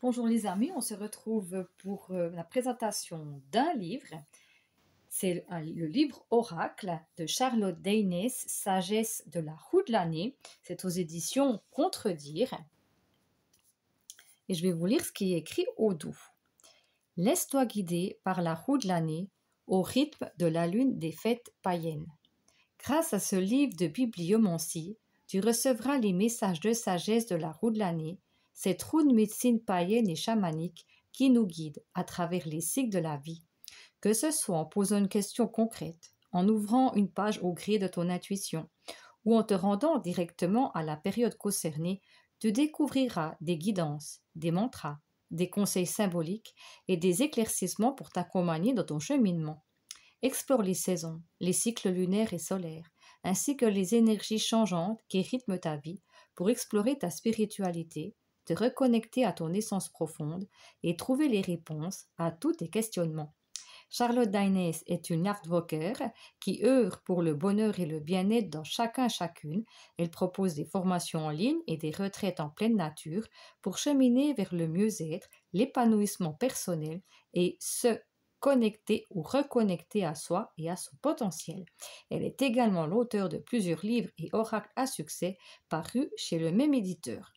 Bonjour les amis, on se retrouve pour la présentation d'un livre. C'est le livre Oracle de Charlotte Daynes, Sagesse de la roue de l'année. C'est aux éditions Contredire. Et je vais vous lire ce qui est écrit au dos. Laisse-toi guider par la roue de l'année au rythme de la lune des fêtes païennes. Grâce à ce livre de bibliomancie, tu recevras les messages de sagesse de la roue de l'année, cette roue de médecine païenne et chamanique qui nous guide à travers les cycles de la vie. Que ce soit en posant une question concrète, en ouvrant une page au gré de ton intuition, ou en te rendant directement à la période concernée, tu découvriras des guidances, des mantras, des conseils symboliques et des éclaircissements pour t'accompagner dans ton cheminement. Explore les saisons, les cycles lunaires et solaires, ainsi que les énergies changeantes qui rythment ta vie pour explorer ta spiritualité, te reconnecter à ton essence profonde et trouver les réponses à tous tes questionnements. Charlotte Daynes est une artworker qui œuvre pour le bonheur et le bien-être dans chacune. Elle propose des formations en ligne et des retraites en pleine nature pour cheminer vers le mieux-être, l'épanouissement personnel et se connecter ou reconnecter à soi et à son potentiel. Elle est également l'auteure de plusieurs livres et oracles à succès parus chez le même éditeur.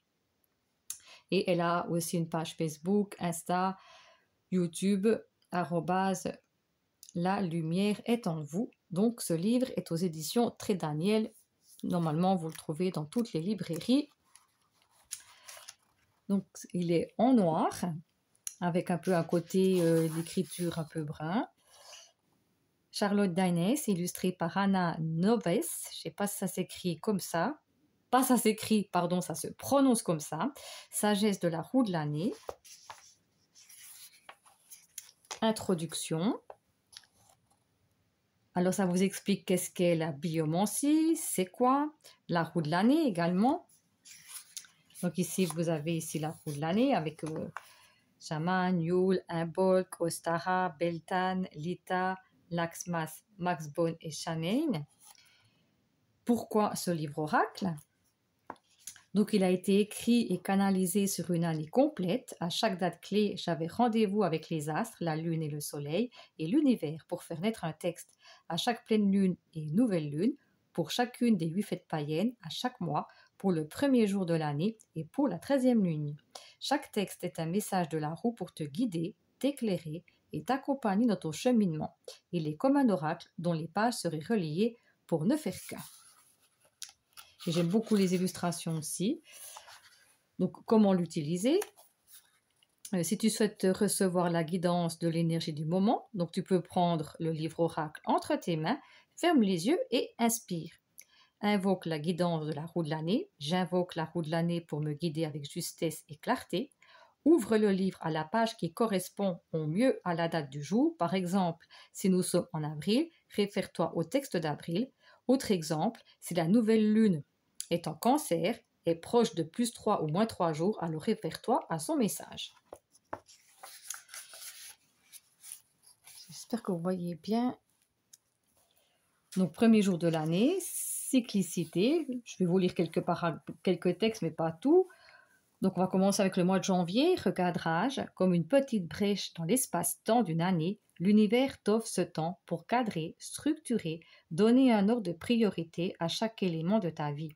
Et elle a aussi une page Facebook, Insta, YouTube, La lumière est en vous. Donc ce livre est aux éditions Très Daniel. Normalement, vous le trouvez dans toutes les librairies. Donc il est en noir, avec un peu un côté d'écriture un peu brun. Charlotte Daynes, illustrée par Anna Noves. Je ne sais pas si ça s'écrit comme ça. Pas ça s'écrit, pardon, ça se prononce comme ça. Sagesse de la roue de l'année. Introduction. Alors, ça vous explique qu'est-ce qu'est la biomancie, c'est quoi, la roue de l'année également. Donc ici, vous avez ici la roue de l'année avec Shaman, Yule, Imbolc, Ostara, Beltan, Lita, Laxmas, Maxbone et Shanaine. Pourquoi ce livre oracle? Donc, il a été écrit et canalisé sur une année complète. À chaque date clé, j'avais rendez-vous avec les astres, la lune et le soleil, et l'univers pour faire naître un texte. À chaque pleine lune et nouvelle lune, pour chacune des 8 fêtes païennes, à chaque mois, pour le premier jour de l'année et pour la 13e lune. Chaque texte est un message de la roue pour te guider, t'éclairer et t'accompagner dans ton cheminement. Il est comme un oracle dont les pages seraient reliées pour ne faire qu'un. J'aime beaucoup les illustrations aussi. Donc, comment l'utiliser? Si tu souhaites recevoir la guidance de l'énergie du moment, donc tu peux prendre le livre oracle entre tes mains, ferme les yeux et inspire. Invoque la guidance de la roue de l'année. J'invoque la roue de l'année pour me guider avec justesse et clarté. Ouvre le livre à la page qui correspond au mieux à la date du jour. Par exemple, si nous sommes en avril, réfère-toi au texte d'avril. Autre exemple, si la nouvelle lune est en cancer, est proche de plus 3 ou moins 3 jours, alors réfère-toi à son message. J'espère que vous voyez bien. Donc, premier jour de l'année, cyclicité. Je vais vous lire quelques textes, mais pas tout. Donc, on va commencer avec le mois de janvier, recadrage. Comme une petite brèche dans l'espace-temps d'une année, l'univers t'offre ce temps pour cadrer, structurer, donner un ordre de priorité à chaque élément de ta vie.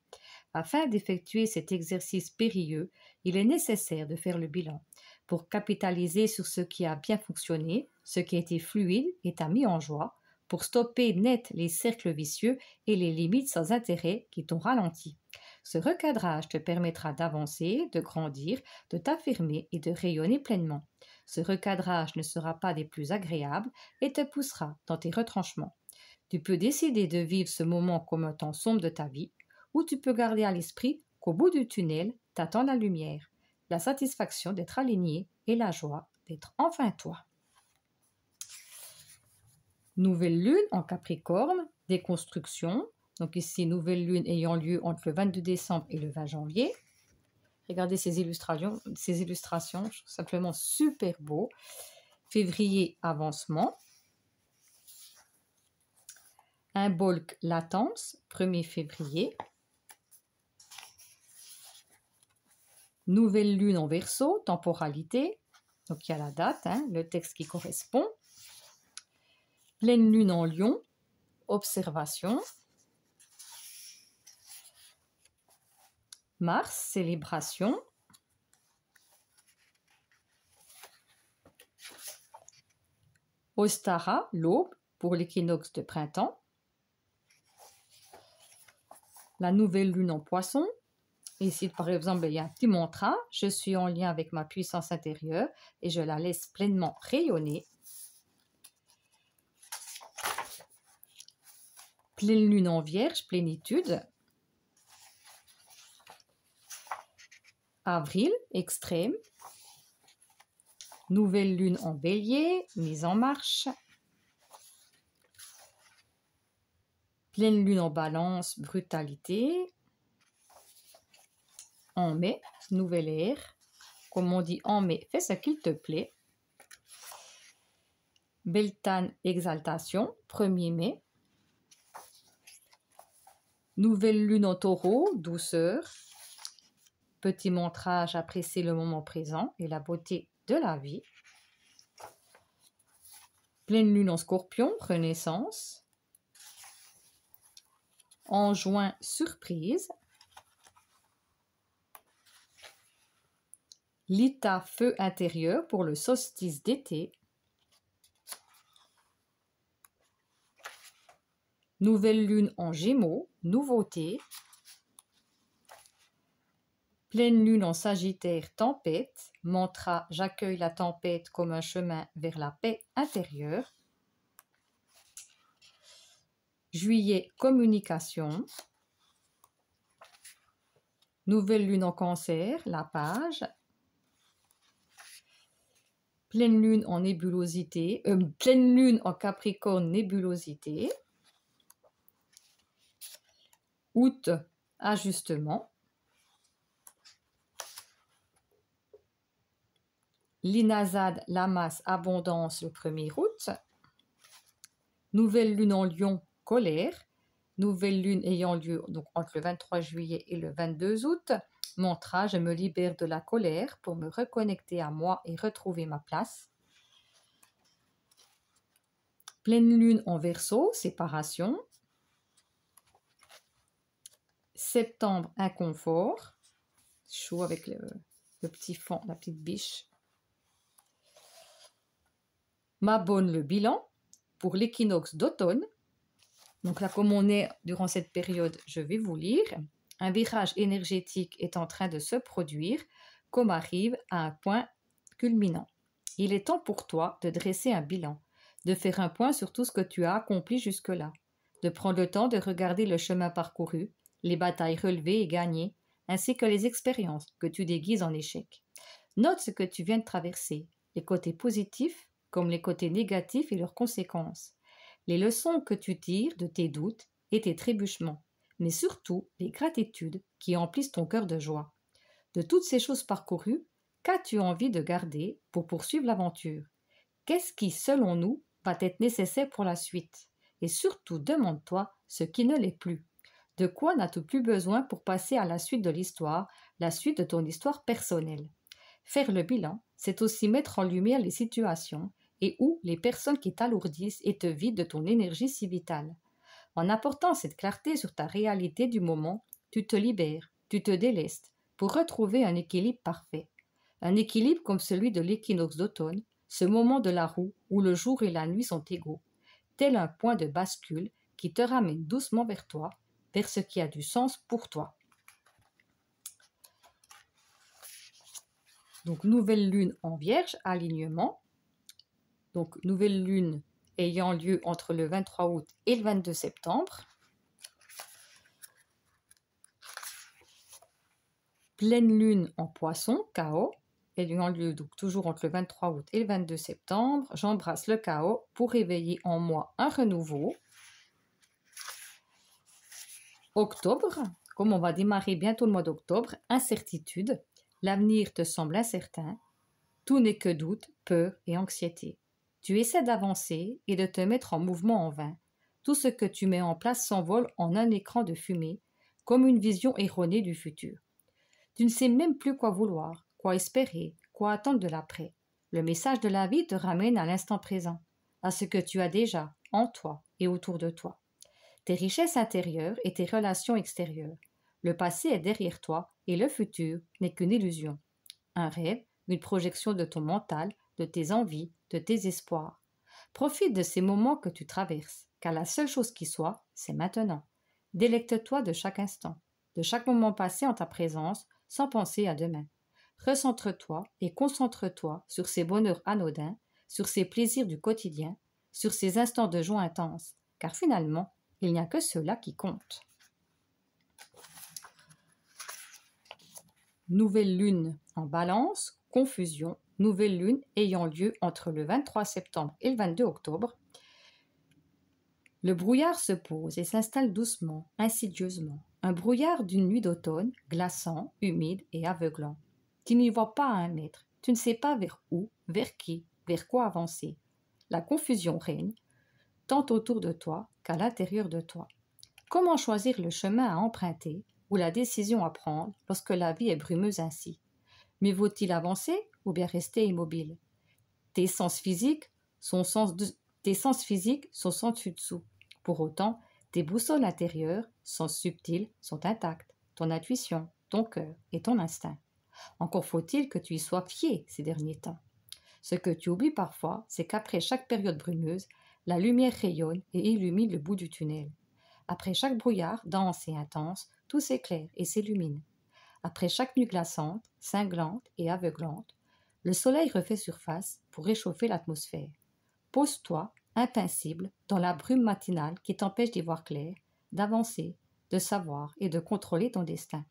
Afin d'effectuer cet exercice périlleux, il est nécessaire de faire le bilan pour capitaliser sur ce qui a bien fonctionné, ce qui a été fluide et t'a mis en joie, pour stopper net les cercles vicieux et les limites sans intérêt qui t'ont ralenti. Ce recadrage te permettra d'avancer, de grandir, de t'affirmer et de rayonner pleinement. Ce recadrage ne sera pas des plus agréables et te poussera dans tes retranchements. Tu peux décider de vivre ce moment comme un temps sombre de ta vie, ou tu peux garder à l'esprit qu'au bout du tunnel t'attend la lumière, la satisfaction d'être aligné et la joie d'être enfin toi. Nouvelle lune en Capricorne, déconstruction. Donc ici, nouvelle lune ayant lieu entre le 22 décembre et le 20 janvier. Regardez ces illustrations, je trouve simplement super beau. Février, avancement. Imbolc, latence, 1er février. Nouvelle lune en Verseau, temporalité. Donc il y a la date, le texte qui correspond. Pleine lune en Lion, observation. Mars, célébration. Ostara, l'aube, pour l'équinoxe de printemps. La nouvelle lune en Poisson. Ici, par exemple, il y a un petit mantra. Je suis en lien avec ma puissance intérieure et je la laisse pleinement rayonner. Pleine lune en Vierge, plénitude. Avril, extrême. Nouvelle lune en Bélier, mise en marche. Pleine lune en Balance, brutalité. En mai, nouvelle ère. Comme on dit en mai, fais ce qu'il te plaît. Beltane, exaltation, 1er mai. Nouvelle lune en Taureau, douceur. Petit mantra, j'apprécie le moment présent et la beauté de la vie. Pleine lune en Scorpion, renaissance. En Juin, surprise. Lita, feu intérieur pour le solstice d'été. Nouvelle lune en Gémeaux, nouveauté. Pleine lune en Sagittaire, tempête. Mantra, j'accueille la tempête comme un chemin vers la paix intérieure. Juillet, communication. Nouvelle lune en Cancer, la page. Pleine lune en nébulosité, pleine lune en Capricorne, nébulosité. Août, ajustement. Linazade, la masse, abondance, le 1er août. Nouvelle lune en Lion, colère. Nouvelle lune ayant lieu donc entre le 23 juillet et le 22 août. Mantra, je me libère de la colère pour me reconnecter à moi et retrouver ma place. Pleine lune en Verseau, séparation. Septembre, inconfort. Chaud avec le petit fond, la petite biche. Mabon, le bilan pour l'équinoxe d'automne. Donc là, comme on est durant cette période, je vais vous lire. Un virage énergétique est en train de se produire, comme arrive à un point culminant. Il est temps pour toi de dresser un bilan, de faire un point sur tout ce que tu as accompli jusque-là, de prendre le temps de regarder le chemin parcouru, les batailles relevées et gagnées, ainsi que les expériences que tu déguises en échecs. Note ce que tu viens de traverser, les côtés positifs comme les côtés négatifs et leurs conséquences, les leçons que tu tires de tes doutes et tes trébuchements, mais surtout les gratitudes qui emplissent ton cœur de joie. De toutes ces choses parcourues, qu'as-tu envie de garder pour poursuivre l'aventure? Qu'est-ce qui, selon nous, va être nécessaire pour la suite? Et surtout, demande-toi ce qui ne l'est plus. De quoi n'as-tu plus besoin pour passer à la suite de l'histoire, la suite de ton histoire personnelle? Faire le bilan, c'est aussi mettre en lumière les situations et ou les personnes qui t'alourdissent et te vident de ton énergie si vitale. En apportant cette clarté sur ta réalité du moment, tu te libères, tu te délestes pour retrouver un équilibre parfait. Un équilibre comme celui de l'équinoxe d'automne, ce moment de la roue où le jour et la nuit sont égaux, tel un point de bascule qui te ramène doucement vers toi, vers ce qui a du sens pour toi. Donc, nouvelle lune en Vierge, alignement. Donc, nouvelle lune ayant lieu entre le 23 août et le 22 septembre. Pleine lune en Poisson, chaos, ayant lieu donc toujours entre le 23 août et le 22 septembre. J'embrasse le chaos pour réveiller en moi un renouveau. Octobre, comme on va démarrer bientôt le mois d'octobre, incertitude. L'avenir te semble incertain. Tout n'est que doute, peur et anxiété. Tu essaies d'avancer et de te mettre en mouvement en vain. Tout ce que tu mets en place s'envole en un écran de fumée, comme une vision erronée du futur. Tu ne sais même plus quoi vouloir, quoi espérer, quoi attendre de l'après. Le message de la vie te ramène à l'instant présent, à ce que tu as déjà, en toi et autour de toi. Tes richesses intérieures et tes relations extérieures. Le passé est derrière toi et le futur n'est qu'une illusion. Un rêve, une projection de ton mental, de tes envies, de tes espoirs. Profite de ces moments que tu traverses, car la seule chose qui soit, c'est maintenant. Délecte-toi de chaque instant, de chaque moment passé en ta présence, sans penser à demain. Recentre-toi et concentre-toi sur ces bonheurs anodins, sur ces plaisirs du quotidien, sur ces instants de joie intense, car finalement, il n'y a que ceux-là qui comptent. Nouvelle lune en Balance, confusion, nouvelle lune ayant lieu entre le 23 septembre et le 22 octobre. Le brouillard se pose et s'installe doucement, insidieusement. Un brouillard d'une nuit d'automne, glaçant, humide et aveuglant. Tu n'y vois pas à 1 mètre, tu ne sais pas vers où, vers qui, vers quoi avancer. La confusion règne, tant autour de toi qu'à l'intérieur de toi. Comment choisir le chemin à emprunter ou la décision à prendre lorsque la vie est brumeuse ainsi? Mais vaut-il avancer ou bien rester immobile? Tes sens physiques sont sans dessus-dessous. Pour autant, tes boussoles intérieures, sens subtils, sont intactes. Ton intuition, ton cœur et ton instinct. Encore faut-il que tu y sois fié ces derniers temps. Ce que tu oublies parfois, c'est qu'après chaque période brumeuse, la lumière rayonne et illumine le bout du tunnel. Après chaque brouillard dense et intense, tout s'éclaire et s'illumine. Après chaque nuit glaçante, cinglante et aveuglante, le soleil refait surface pour réchauffer l'atmosphère. Pose-toi, impassible, dans la brume matinale qui t'empêche d'y voir clair, d'avancer, de savoir et de contrôler ton destin.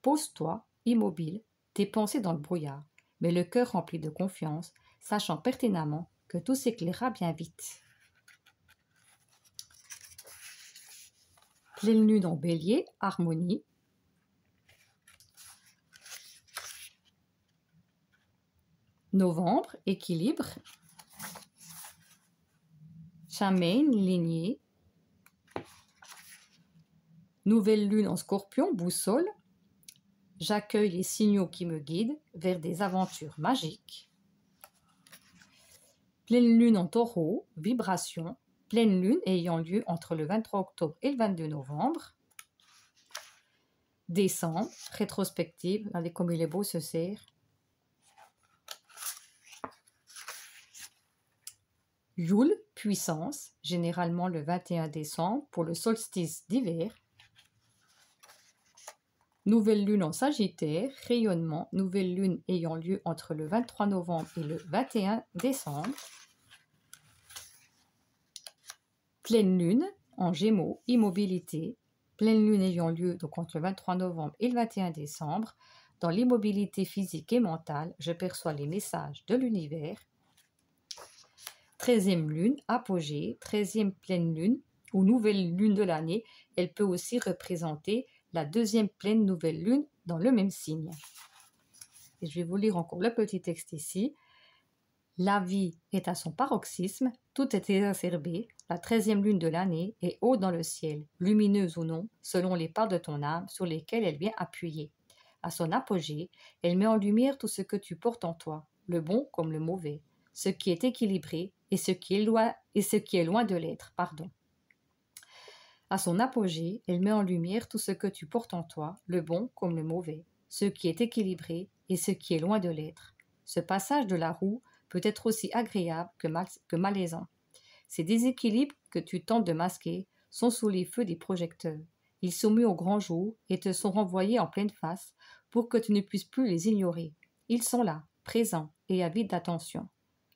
Pose-toi, immobile, tes pensées dans le brouillard, mais le cœur rempli de confiance, sachant pertinemment que tout s'éclairera bien vite. Pleine lune en Bélier, harmonie. Novembre, équilibre. Chamaine, lignée. Nouvelle lune en Scorpion, boussole. J'accueille les signaux qui me guident vers des aventures magiques. Pleine lune en Taureau, vibration. Pleine lune ayant lieu entre le 23 octobre et le 22 novembre. Décembre, rétrospective. Regardez comme il est beau ce cerf. Yule, puissance, généralement le 21 décembre pour le solstice d'hiver. Nouvelle lune en Sagittaire, rayonnement, nouvelle lune ayant lieu entre le 23 novembre et le 21 décembre. Pleine lune en Gémeaux, immobilité, pleine lune ayant lieu donc entre le 23 novembre et le 21 décembre. Dans l'immobilité physique et mentale, je perçois les messages de l'univers. 13e lune, apogée, 13e pleine lune ou nouvelle lune de l'année, elle peut aussi représenter la 2e pleine nouvelle lune dans le même signe. Et je vais vous lire encore le petit texte ici. La vie est à son paroxysme, tout est exacerbé, la 13e lune de l'année est haut dans le ciel, lumineuse ou non, selon les parts de ton âme sur lesquelles elle vient appuyer. À son apogée, elle met en lumière tout ce que tu portes en toi, le bon comme le mauvais, ce qui est équilibré et ce qui est loin de l'être, À son apogée, elle met en lumière tout ce que tu portes en toi, le bon comme le mauvais, ce qui est équilibré et ce qui est loin de l'être. Ce passage de la roue peut être aussi agréable que malaisant. Ces déséquilibres que tu tentes de masquer sont sous les feux des projecteurs. Ils sont mis au grand jour et te sont renvoyés en pleine face pour que tu ne puisses plus les ignorer. Ils sont là, présents et avides d'attention.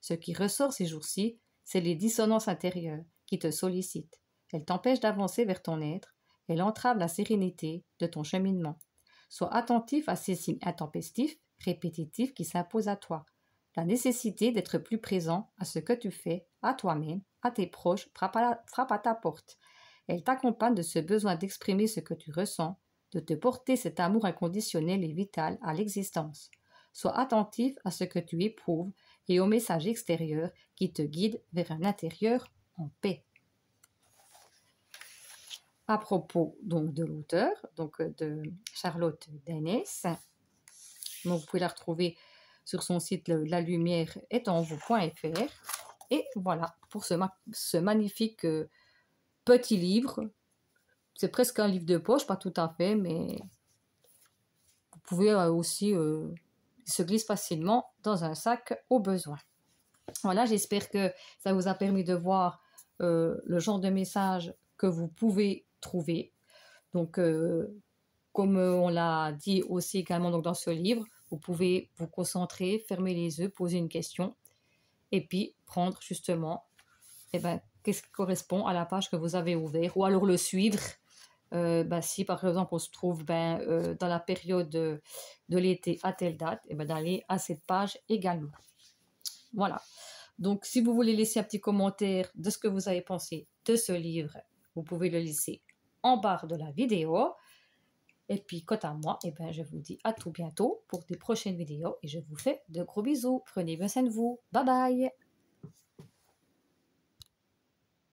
Ce qui ressort ces jours-ci, c'est les dissonances intérieures qui te sollicitent. Elles t'empêchent d'avancer vers ton être, elles entravent la sérénité de ton cheminement. Sois attentif à ces signes intempestifs, répétitifs qui s'imposent à toi. La nécessité d'être plus présent à ce que tu fais, à toi-même, à tes proches, frappe à ta porte. Elle t'accompagne de ce besoin d'exprimer ce que tu ressens, de te porter cet amour inconditionnel et vital à l'existence. Sois attentif à ce que tu éprouves et au message extérieur qui te guide vers un intérieur en paix. à propos donc de l'auteur, donc de Charlotte Daynes. Donc vous pouvez la retrouver sur son site La Lumière est en vous.fr. Et voilà pour ce magnifique petit livre. C'est presque un livre de poche, pas tout à fait, mais vous pouvez aussi, il se glisse facilement dans un sac au besoin. Voilà, j'espère que ça vous a permis de voir le genre de message que vous pouvez trouver. Donc, comme on l'a dit aussi également donc, dans ce livre, vous pouvez vous concentrer, fermer les yeux, poser une question et puis prendre justement qu'est-ce qui correspond à la page que vous avez ouverte ou alors le suivre. Si par exemple on se trouve dans la période de l'été à telle date, d'aller à cette page également. Voilà. Donc si vous voulez laisser un petit commentaire de ce que vous avez pensé de ce livre, vous pouvez le laisser en barre de la vidéo. Et puis quant à moi, je vous dis à tout bientôt pour des prochaines vidéos et je vous fais de gros bisous. Prenez bien soin de vous. Bye bye.